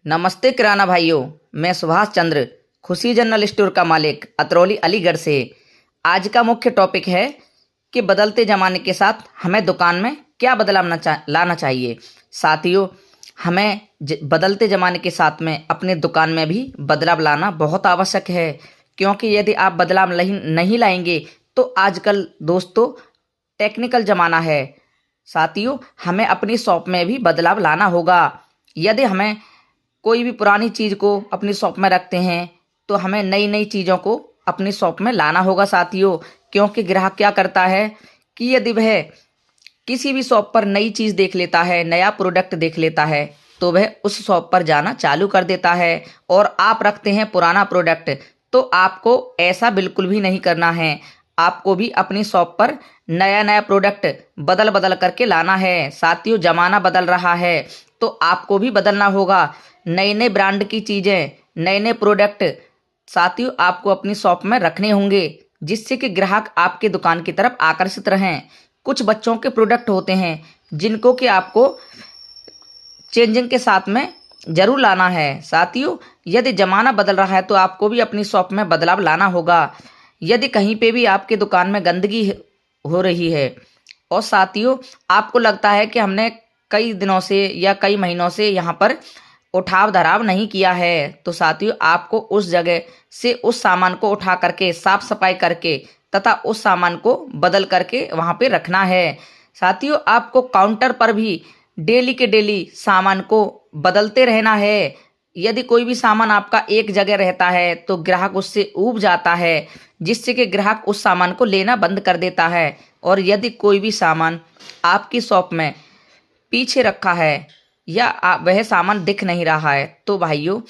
नमस्ते किराना भाइयों, मैं सुभाष चंद्र, खुशी जनरल स्टोर का मालिक, अतरौली अलीगढ़ से। आज का मुख्य टॉपिक है कि बदलते ज़माने के साथ हमें दुकान में क्या बदलाव लाना चाहिए। साथियों, हमें बदलते ज़माने के साथ में अपने दुकान में भी बदलाव लाना बहुत आवश्यक है, क्योंकि यदि आप बदलाव नहीं लाएंगे तो आजकल दोस्तों टेक्निकल ज़माना है। साथियों, हमें अपनी शॉप में भी बदलाव लाना होगा। यदि हमें कोई भी पुरानी चीज़ को अपनी शॉप में रखते हैं तो हमें नई नई चीज़ों को अपनी शॉप में लाना होगा साथियों, क्योंकि ग्राहक क्या करता है कि यदि वह किसी भी शॉप पर नई चीज़ देख लेता है, नया प्रोडक्ट देख लेता है, तो वह उस शॉप पर जाना चालू कर देता है। और आप रखते हैं पुराना प्रोडक्ट, तो आपको ऐसा बिल्कुल भी नहीं करना है। आपको भी अपनी शॉप पर नया नया प्रोडक्ट बदल बदल करके लाना है। साथियों, ज़माना बदल रहा है तो आपको भी बदलना होगा। नए नए ब्रांड की चीज़ें, नए नए प्रोडक्ट साथियों आपको अपनी शॉप में रखने होंगे, जिससे कि ग्राहक आपके दुकान की तरफ आकर्षित रहें। कुछ बच्चों के प्रोडक्ट होते हैं जिनको कि आपको चेंजिंग के साथ में ज़रूर लाना है। साथियों, यदि ज़माना बदल रहा है तो आपको भी अपनी शॉप में बदलाव लाना होगा। यदि कहीं पे भी आपके दुकान में गंदगी हो रही है और साथियों आपको लगता है कि हमने कई दिनों से या कई महीनों से यहाँ पर उठाव धराव नहीं किया है, तो साथियों आपको उस जगह से उस सामान को उठा करके साफ सफाई करके तथा उस सामान को बदल करके वहाँ पे रखना है। साथियों, आपको काउंटर पर भी डेली के डेली सामान को बदलते रहना है। यदि कोई भी सामान आपका एक जगह रहता है तो ग्राहक उससे ऊब जाता है, जिससे कि ग्राहक उस सामान को लेना बंद कर देता है। और यदि कोई भी सामान आपकी शॉप में पीछे रखा है या वह सामान दिख नहीं रहा है, तो भाइयों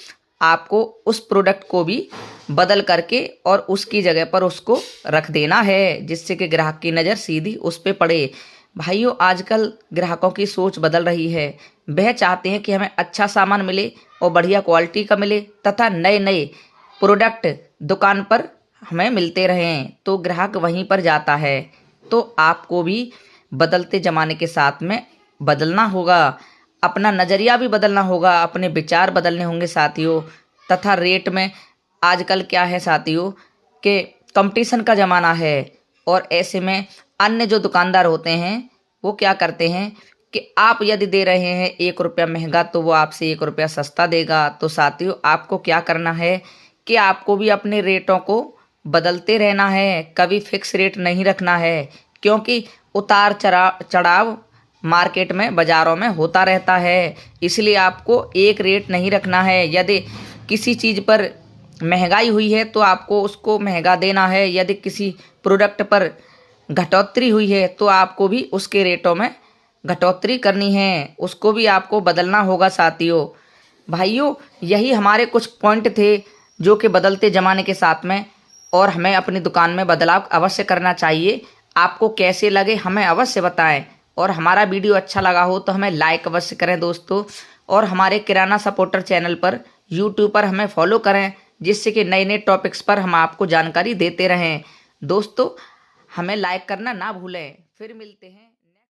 आपको उस प्रोडक्ट को भी बदल करके और उसकी जगह पर उसको रख देना है, जिससे कि ग्राहक की नज़र सीधी उस पर पड़े। भाइयों, आजकल ग्राहकों की सोच बदल रही है। वह चाहते हैं कि हमें अच्छा सामान मिले और बढ़िया क्वालिटी का मिले तथा नए नए प्रोडक्ट दुकान पर हमें मिलते रहें, तो ग्राहक वहीं पर जाता है। तो आपको भी बदलते ज़माने के साथ में बदलना होगा, अपना नज़रिया भी बदलना होगा, अपने विचार बदलने होंगे साथियों। तथा रेट में आजकल क्या है साथियों कि कंपटीशन का ज़माना है, और ऐसे में अन्य जो दुकानदार होते हैं वो क्या करते हैं कि आप यदि दे रहे हैं 1 रुपया महंगा तो वो आपसे 1 रुपया सस्ता देगा। तो साथियों आपको क्या करना है कि आपको भी अपने रेटों को बदलते रहना है, कभी फिक्स रेट नहीं रखना है, क्योंकि उतार चढ़ाव मार्केट में बाज़ारों में होता रहता है। इसलिए आपको एक रेट नहीं रखना है। यदि किसी चीज़ पर महंगाई हुई है तो आपको उसको महंगा देना है। यदि किसी प्रोडक्ट पर घटोतरी हुई है तो आपको भी उसके रेटों में घटोतरी करनी है, उसको भी आपको बदलना होगा साथियों। भाइयों, यही हमारे कुछ पॉइंट थे जो कि बदलते ज़माने के साथ में और हमें अपनी दुकान में बदलाव अवश्य करना चाहिए। आपको कैसे लगे हमें अवश्य बताएं, और हमारा वीडियो अच्छा लगा हो तो हमें लाइक अवश्य करें दोस्तों। और हमारे किराना सपोर्टर चैनल पर यूट्यूब पर हमें फॉलो करें, जिससे कि नए नए टॉपिक्स पर हम आपको जानकारी देते रहें। दोस्तों, हमें लाइक करना ना भूलें। फिर मिलते हैं।